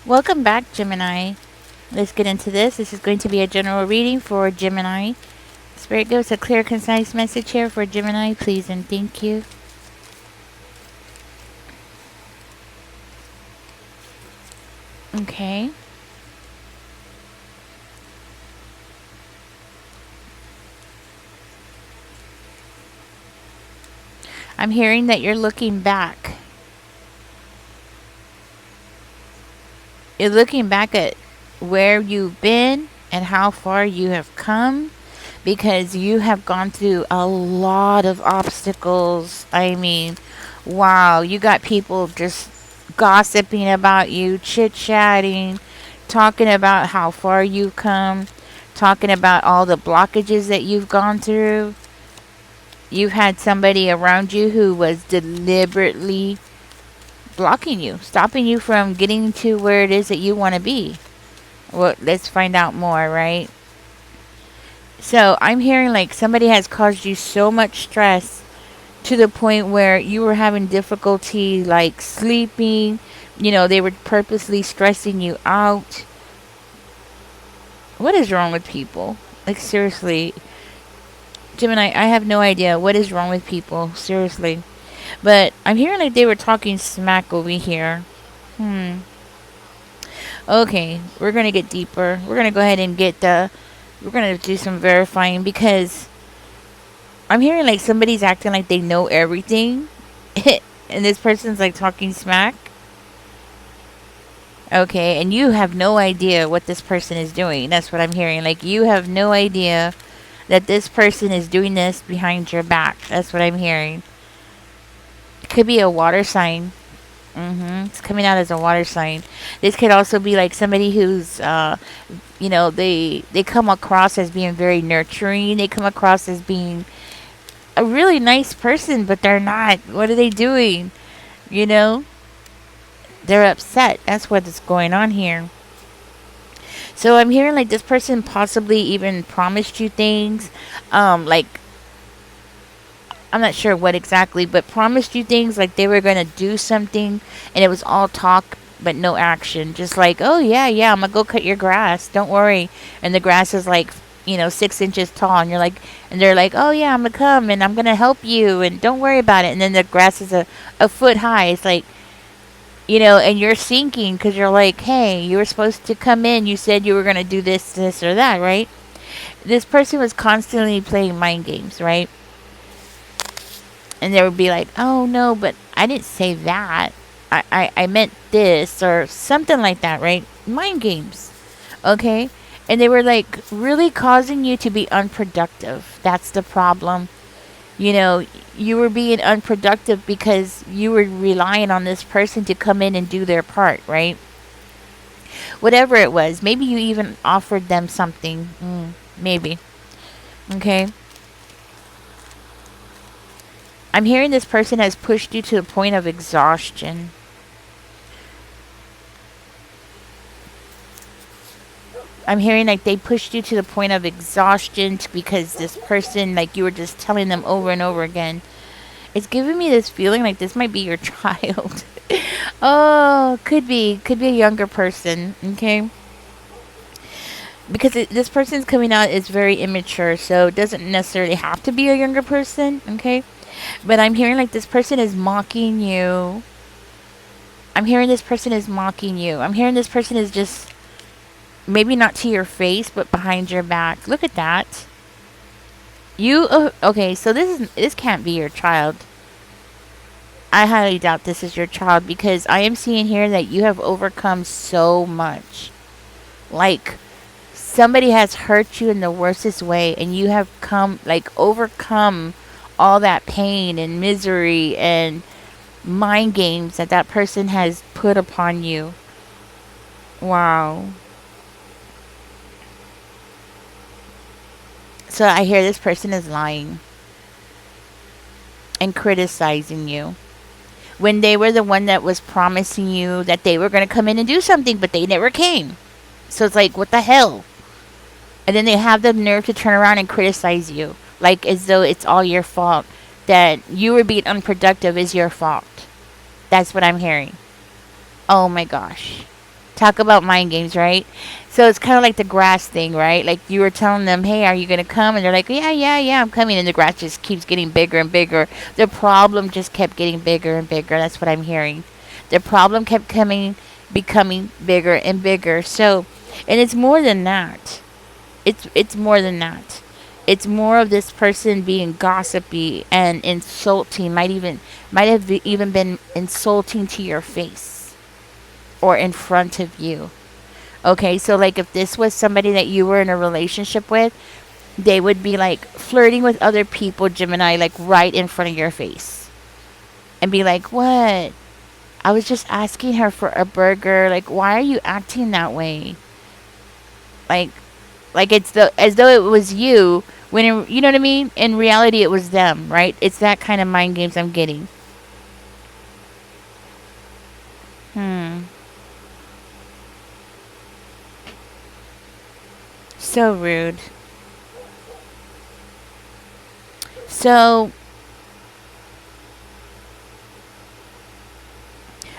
Welcome back, Gemini. Let's get into this. This is going to be a general reading for Gemini. Spirit gives a clear, concise message here for Gemini, please and thank you. Okay. I'm hearing that you're looking back. You're looking back at where you've been and how far you have come because you have gone through a lot of obstacles. I mean, wow, you got people just gossiping about you, chit chatting, talking about how far you've come, talking about all the blockages that you've gone through. You've had somebody around you who was deliberately blocking you, stopping you from getting to where it is that you want to be. Well, let's find out more, right? So I'm hearing like somebody has caused you so much stress to the point where you were having difficulty like sleeping. You know, they were purposely stressing you out. What is wrong with people? Like, seriously, Gemini, I have no idea what is wrong with people. Seriously. But I'm hearing like they were talking smack over here. Hmm. Okay, we're gonna get deeper. We're gonna go ahead and get the. We're gonna do some verifying because I'm hearing like somebody's acting like they know everything, and this person's like talking smack. Okay, and you have no idea what this person is doing. That's what I'm hearing. Like you have no idea that this person is doing this behind your back. That's what I'm hearing. It could be a water sign. It's coming out as a water sign. This could also be like somebody who's, they come across as being very nurturing. They come across as being a really nice person, but they're not. What are they doing? You know, they're upset. That's what's going on here. So I'm hearing like this person possibly even promised you things, like I'm not sure what exactly, but promised you things like they were going to do something and it was all talk but no action. Just like, oh, yeah, yeah, I'm going to go cut your grass. Don't worry. And the grass is like, 6 inches tall. And you're like, and they're like, oh, yeah, I'm going to come and I'm going to help you. And don't worry about it. And then the grass is a foot high. It's like, and you're sinking because you're like, hey, you were supposed to come in. You said you were going to do this, or that, right? This person was constantly playing mind games, right? And they would be like, oh no, but I didn't say that. I meant this or something like that, right? Mind games. Okay? And they were like really causing you to be unproductive. That's the problem. You were being unproductive because you were relying on this person to come in and do their part, right? Whatever it was. Maybe you even offered them something. Maybe. Okay? I'm hearing this person has pushed you to the point of exhaustion. I'm hearing like they pushed you to the point of exhaustion because this person, like you were just telling them over and over again. It's giving me this feeling like this might be your child. Oh, could be a younger person. Okay, because this person's coming out is very immature, so it doesn't necessarily have to be a younger person. Okay, but I'm hearing like this person is mocking you. I'm hearing this person is mocking you. I'm hearing this person is just maybe not to your face, but behind your back. Look at that. Okay? So this can't be your child. I highly doubt this is your child because I am seeing here that you have overcome so much. Like somebody has hurt you in the worstest way, and you have overcome all that pain and misery and mind games that person has put upon you. Wow. So I hear this person is lying and criticizing you when they were the one that was promising you that they were going to come in and do something, but they never came. So it's like, what the hell? And then they have the nerve to turn around and criticize you, like as though it's all your fault. That you were being unproductive is your fault. That's what I'm hearing. Oh my gosh. Talk about mind games, right? So it's kind of like the grass thing, right? Like you were telling them, hey, are you going to come? And they're like, yeah, yeah, yeah, I'm coming. And the grass just keeps getting bigger and bigger. The problem just kept getting bigger and bigger. That's what I'm hearing. The problem kept becoming bigger and bigger. So, and it's more than that. It's more than that. It's more of this person being gossipy and insulting. Even been insulting to your face or in front of you. Okay, so like if this was somebody that you were in a relationship with, they would be like flirting with other people, Gemini, like right in front of your face. And be like, what? I was just asking her for a burger. Like, why are you acting that way? Like, it's as though it was you when you know what I mean? In reality, it was them, right? It's that kind of mind games I'm getting. Hmm. So rude. So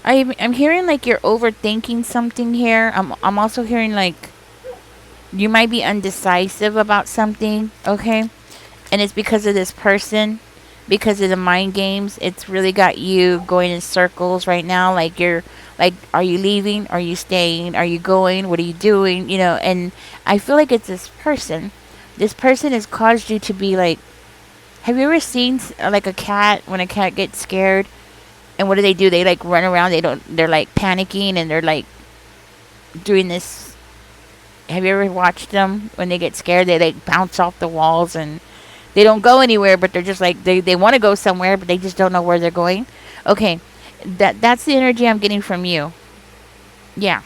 I'm hearing like you're overthinking something here. I'm also hearing like you might be undecisive about something, okay? And it's because of this person, because of the mind games. It's really got you going in circles right now. Like you're like, are you leaving? Are you staying? Are you going? What are you doing? You know, and I feel like it's this person. This person has caused you to be like, have you ever seen like a cat when a cat gets scared? And what do? They like run around. They're like panicking and they're like doing this. Have you ever watched them when they get scared? They like bounce off the walls and they don't go anywhere, but they're just like they want to go somewhere, but they just don't know where they're going. Okay, that's the energy I'm getting from you. Yeah,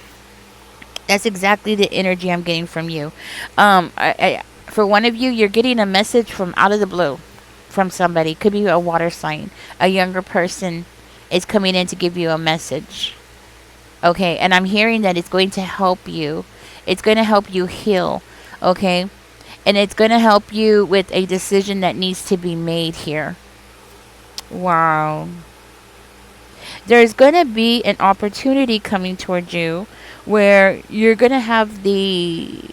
that's exactly the energy I'm getting from you. For one of you, you're getting a message from out of the blue from somebody. Could be a water sign. A younger person is coming in to give you a message. Okay, and I'm hearing that it's going to help you. It's going to help you heal. Okay, and it's going to help you with a decision that needs to be made here. Wow. There's going to be an opportunity coming towards you where you're going to have the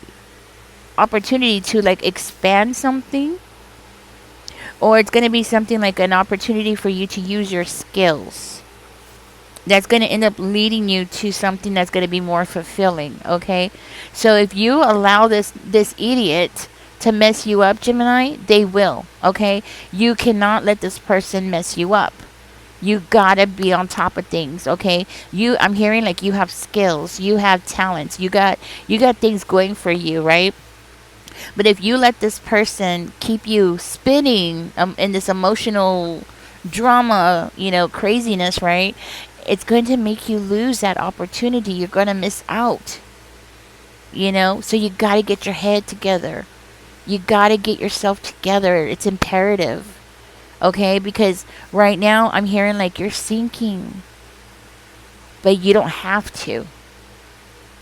opportunity to like expand something, or it's going to be something like an opportunity for you to use your skills that's going to end up leading you to something that's going to be more fulfilling. Okay, so if you allow this idiot to mess you up, Gemini, they will. Okay, you cannot let this person mess you up. You gotta be on top of things. Okay, I'm hearing like you have skills, you have talents, you got things going for you, right? But if you let this person keep you spinning in this emotional drama, craziness, right? It's going to make you lose that opportunity. You're going to miss out, So you got to get your head together. You got to get yourself together. It's imperative, okay? Because right now I'm hearing like you're sinking, but you don't have to.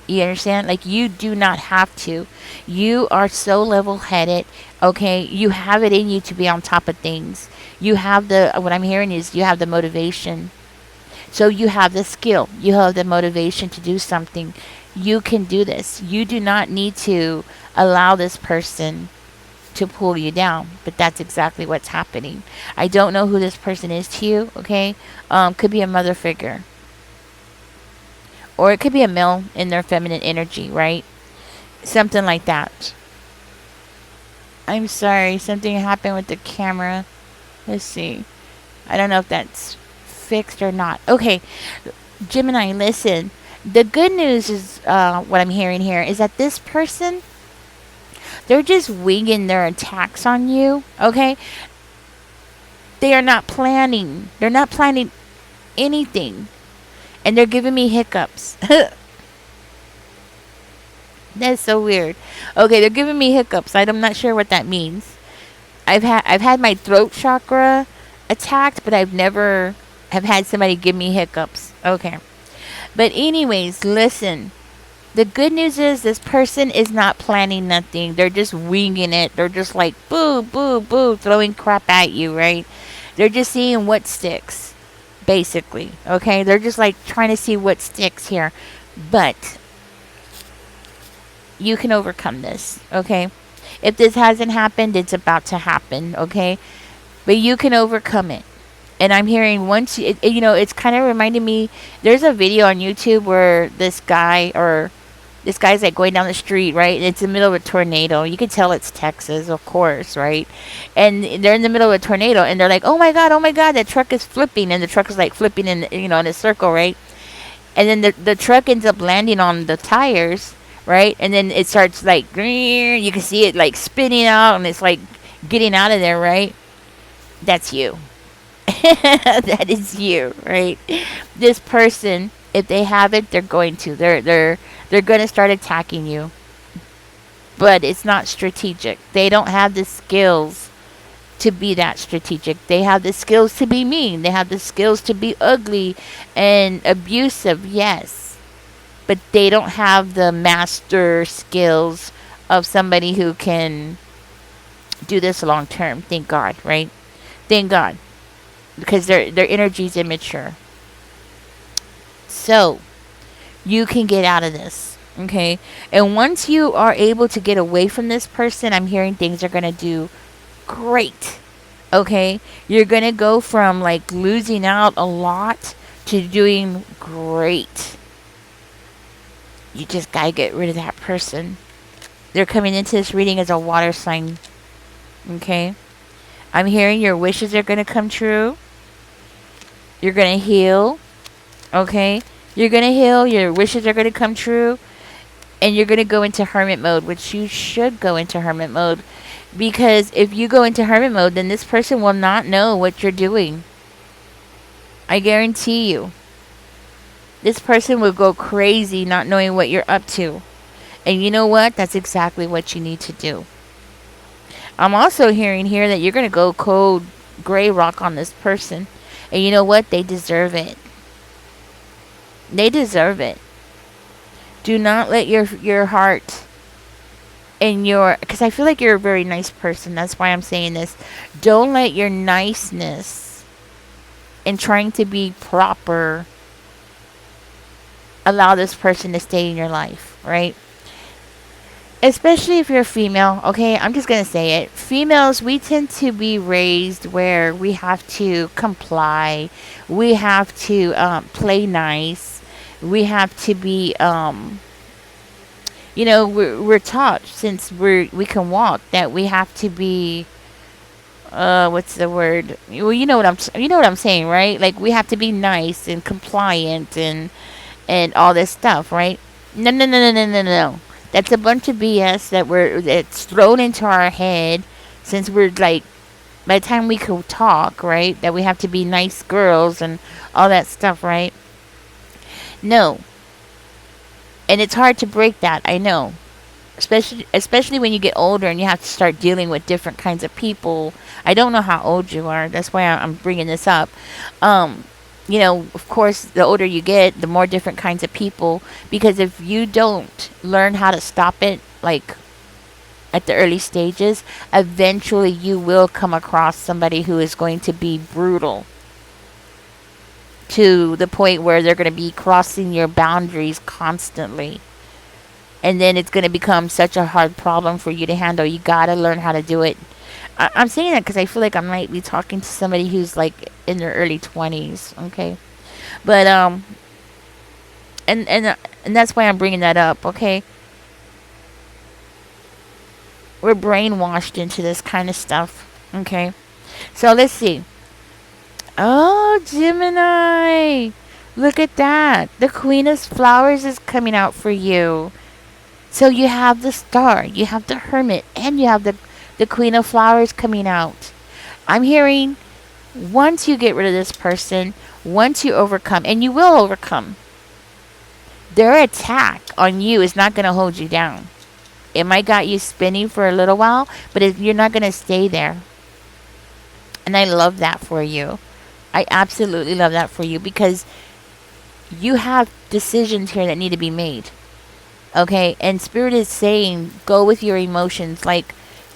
You understand? Like, you do not have to. You are so level headed. Okay. You have it in you to be on top of things. What I'm hearing is you have the motivation. So you have the skill. You have the motivation to do something. You can do this. You do not need to allow this person to pull you down. But that's exactly what's happening. I don't know who this person is to you. Okay. Could be a mother figure. Or it could be a male in their feminine energy, right? Something like that. I'm sorry, something happened with the camera. Let's see. I don't know if that's fixed or not. Okay, Gemini, listen. The good news is, what I'm hearing here, is that this person, they're just winging their attacks on you, okay? They are not planning. They're not planning anything. And they're giving me hiccups. That's so weird. Okay, they're giving me hiccups. I'm not sure what that means. I've had my throat chakra attacked, but I've never have had somebody give me hiccups. Okay. But anyways, listen. The good news is this person is not planning nothing. They're just winging it. They're just like boo, boo, boo, throwing crap at you, right? They're just seeing what sticks. Basically, okay? They're just like trying to see what sticks here. But you can overcome this, okay? If this hasn't happened, it's about to happen, okay? But you can overcome it. And I'm hearing once, it's kind of reminding me, there's a video on YouTube where this guy's like going down the street, right? And it's in the middle of a tornado. You can tell it's Texas, of course, right? And they're in the middle of a tornado, and they're like, oh my God, that truck is flipping. And the truck is like flipping in a circle, right? And then the truck ends up landing on the tires, right? And then it starts like, you can see it like spinning out, and it's like getting out of there, right? That's you. That is you, right? This person, if they have it, they're going to. They're going to start attacking you. But it's not strategic. They don't have the skills to be that strategic. They have the skills to be mean. They have the skills to be ugly and abusive, yes. But they don't have the master skills of somebody who can do this long term. Thank God, right? Thank God. Because their energy is immature. So, you can get out of this, okay? And once you are able to get away from this person, I'm hearing things are going to do great, okay? You're going to go from like losing out a lot to doing great. You just got to get rid of that person. They're coming into this reading as a water sign, okay? I'm hearing your wishes are going to come true. You're going to heal, okay? You're going to heal. Your wishes are going to come true. And you're going to go into hermit mode, which you should go into hermit mode. Because if you go into hermit mode, then this person will not know what you're doing. I guarantee you. This person will go crazy not knowing what you're up to. And you know what? That's exactly what you need to do. I'm also hearing here that you're going to go cold gray rock on this person. And you know what? They deserve it. They deserve it. Do not let your heart and because I feel like you're a very nice person. That's why I'm saying this. Don't let your niceness and trying to be proper allow this person to stay in your life, right? Especially if you're a female, okay? I'm just going to say it. Females, we tend to be raised where we have to comply. We have to play nice. We have to be, we're taught since we can walk that we have to be, what's the word? Well, you know what I'm saying, right? Like we have to be nice and compliant and all this stuff, right? No. That's a bunch of BS that's thrown into our head since we're like, by the time we can talk, right? That we have to be nice girls and all that stuff, right? No. And it's hard to break that, I know. Especially when you get older and you have to start dealing with different kinds of people. I don't know how old you are. That's why I'm bringing this up. Of course, the older you get, the more different kinds of people. Because if you don't learn how to stop it, like at the early stages, eventually you will come across somebody who is going to be brutal. To the point where they're going to be crossing your boundaries constantly. And then it's going to become such a hard problem for you to handle. You got to learn how to do it. I'm saying that because I feel like I might be talking to somebody who's like in their early 20s, okay? But and that's why I'm bringing that up, okay? We're brainwashed into this kind of stuff, okay? So let's see. Oh, Gemini, look at that. The Queen of Flowers is coming out for you. So you have the Star, you have the Hermit, and you have the Queen of Flowers coming out. I'm hearing once you get rid of this person, once you overcome, and you will overcome, their attack on you is not going to hold you down. It might got you spinning for a little while, but you're not going to stay there. And I love that for you. I absolutely love that for you because you have decisions here that need to be made. Okay? And Spirit is saying, go with your emotions. Like,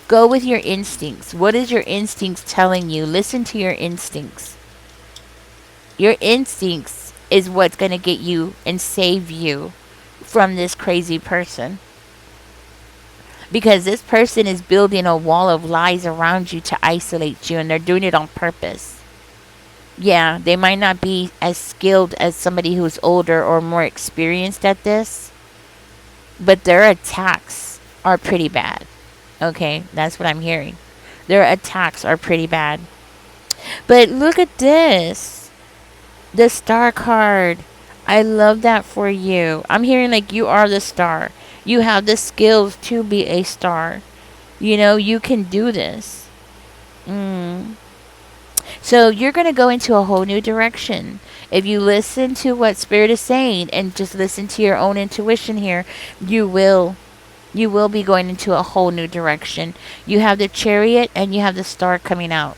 go with your instincts. What is your instincts telling you? Listen to your instincts. Your instincts is what's going to get you and save you from this crazy person. Because this person is building a wall of lies around you to isolate you, and they're doing it on purpose. Yeah, they might not be as skilled as somebody who's older or more experienced at this, but their attacks are pretty bad. Okay, that's what I'm hearing. Their attacks are pretty bad. But look at this. The star card. I love that for you. I'm hearing like you are the star. You have the skills to be a star. You know, you can do this. So you're going to go into a whole new direction. If you listen to what Spirit is saying and just listen to your own intuition here, you will be going into a whole new direction. You have the Chariot and you have the Star coming out.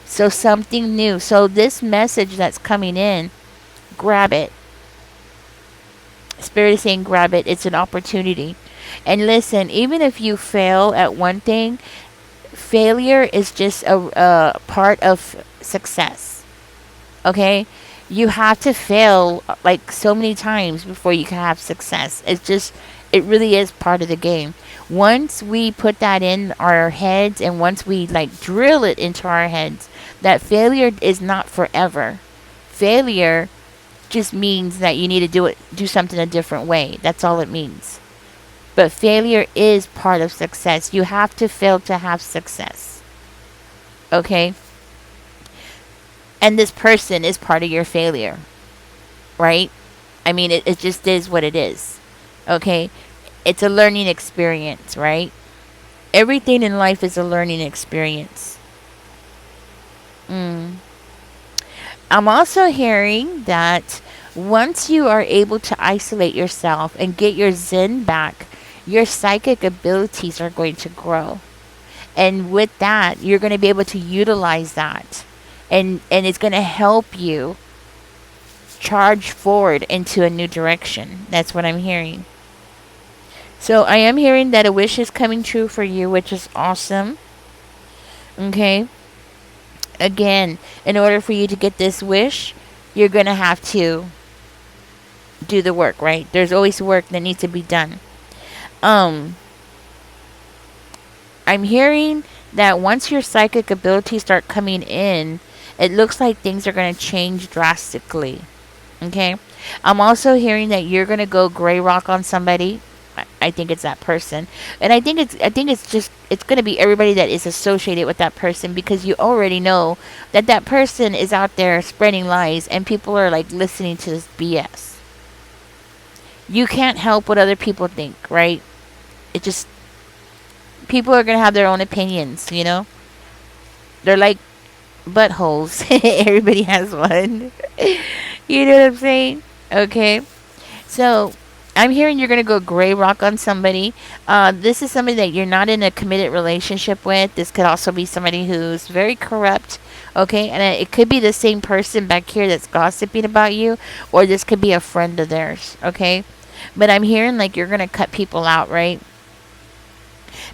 So something new. So this message that's coming in, grab it. Spirit is saying grab it. It's an opportunity. And listen, even if you fail at one thing, failure is just a part of success. Okay? You have to fail like so many times before you can have success. It really is part of the game. Once we put that in our heads and once we like drill it into our heads, that failure is not forever. Failure just means that you need to do something a different way. That's all it means. But failure is part of success. You have to fail to have success. Okay? And this person is part of your failure. Right? I mean, it just is what it is. Okay? It's a learning experience, right? Everything in life is a learning experience. I'm also hearing that once you are able to isolate yourself and get your zen back, your psychic abilities are going to grow. And with that, you're going to be able to utilize that. And it's going to help you charge forward into a new direction. That's what I'm hearing. So I am hearing that a wish is coming true for you, which is awesome. Okay? Again, in order for you to get this wish, you're going to have to do the work, right? There's always work that needs to be done. I'm hearing that once your psychic abilities start coming in, it looks like things are going to change drastically. Okay? I'm also hearing that you're going to go gray rock on somebody. I think it's that person. And I think it's going to be everybody that is associated with that person, because you already know that person is out there spreading lies and people are like listening to this BS. You can't help what other people think, right? It just, people are going to have their own opinions, you know? They're like buttholes. Everybody has one. You know what I'm saying? Okay. So I'm hearing you're going to go gray rock on somebody. This is somebody that you're not in a committed relationship with. This could also be somebody who's very corrupt. Okay. And it could be the same person back here that's gossiping about you. Or this could be a friend of theirs. Okay. But I'm hearing like you're going to cut people out, right?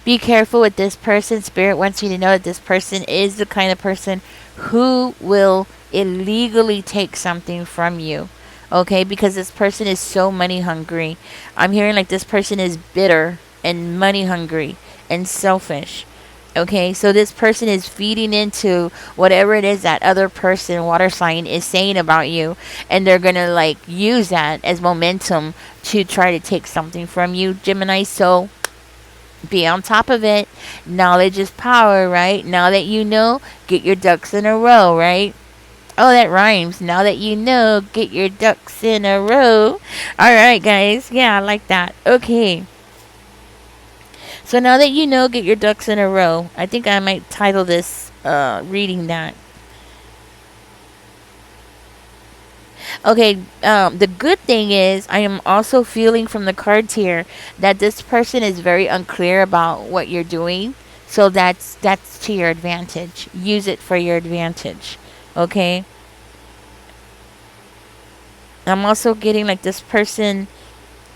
Be careful with this person. Spirit wants you to know that this person is the kind of person who will illegally take something from you. Okay, because this person is so money hungry. I'm hearing like this person is bitter and money hungry and selfish. Okay, so this person is feeding into whatever it is that other person, water sign, is saying about you. And they're going to like use that as momentum to try to take something from you, Gemini. So be on top of it. Knowledge is power, right? Now that you know, get your ducks in a row, right? Oh, that rhymes. Now that you know, get your ducks in a row. Alright, guys. Yeah, I like that. Okay. So now that you know, get your ducks in a row. I think I might title this reading that. Okay, the good thing is I am also feeling from the cards here that this person is very unclear about what you're doing. So that's to your advantage. Use it for your advantage. Okay? I'm also getting like this person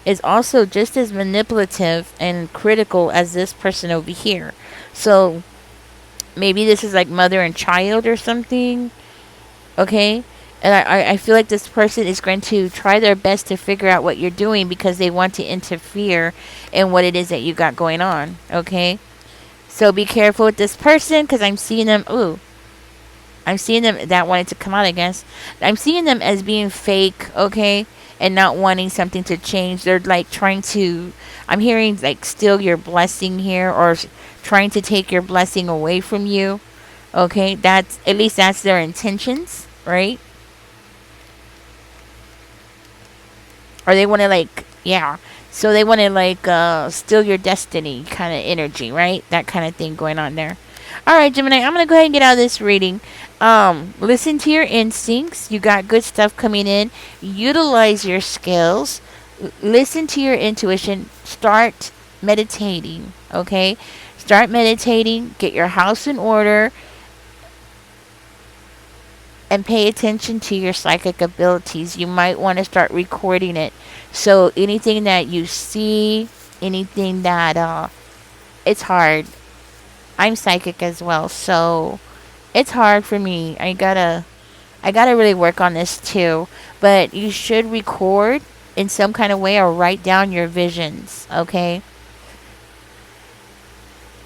is also just as manipulative and critical as this person over here. So maybe this is like mother and child or something. Okay? And I feel like this person is going to try their best to figure out what you're doing because they want to interfere in what it is that you got going on. Okay? So be careful with this person because I'm seeing them. Ooh, I'm seeing them that wanted to come out, I guess. I'm seeing them as being fake, okay? And not wanting something to change. They're like trying to, I'm hearing like steal your blessing here or trying to take your blessing away from you, okay? That's, at least that's their intentions, right? Or they want to like, yeah. So they want to like steal your destiny kind of energy, right? That kind of thing going on there. All right, Gemini, I'm going to go ahead and get out of this reading. Listen to your instincts. You got good stuff coming in. Utilize your skills. Listen to your intuition. Start meditating, okay? Start meditating. Get your house in order and pay attention to your psychic abilities. You might want to start recording it. So anything that you see, anything that it's hard. I'm psychic as well, so it's hard for me. I gotta really work on this too. But you should record in some kind of way or write down your visions, okay?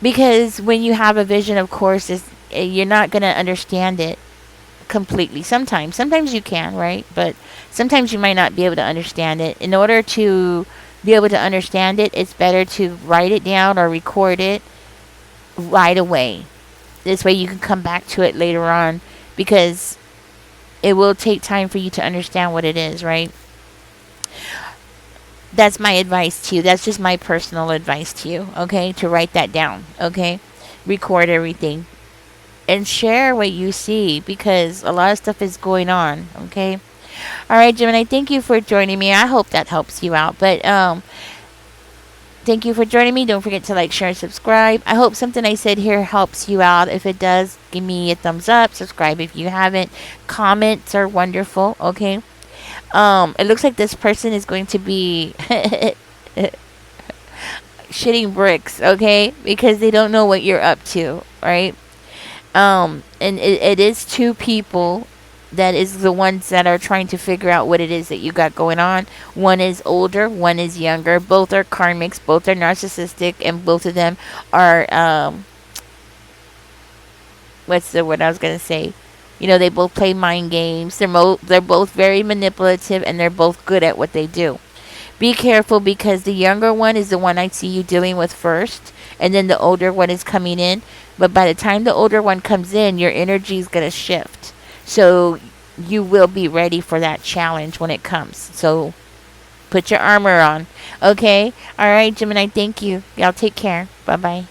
Because when you have a vision, of course, you're not gonna understand it completely. Sometimes you can, right? But sometimes you might not be able to understand it. In order to be able to understand it, it's better to write it down or record it right away. This way you can come back to it later on because it will take time for you to understand what it is, right? That's my advice to you. That's just my personal advice to you, okay? To write that down, okay? Record everything and share what you see because a lot of stuff is going on, okay? All right, Gemini, thank you for joining me. I hope that helps you out. But thank you for joining me. Don't forget to like, share, and subscribe. I hope something I said here helps you out. If it does, give me a thumbs up. Subscribe if you haven't. Comments are wonderful, okay? It looks like this person is going to be shitting bricks, okay? Because they don't know what you're up to, right? And it is two people that is the ones that are trying to figure out what it is that you got going on. One is older, one is younger. Both are karmics, both are narcissistic, and both of them are what's the word I was gonna say? You know, they both play mind games. They're both very manipulative, and they're both good at what they do. Be careful because the younger one is the one I see you dealing with first, and then the older one is coming in. But by the time the older one comes in, your energy is gonna shift. So you will be ready for that challenge when it comes. So put your armor on. Okay? All right, Gemini, thank you. Y'all take care. Bye-bye.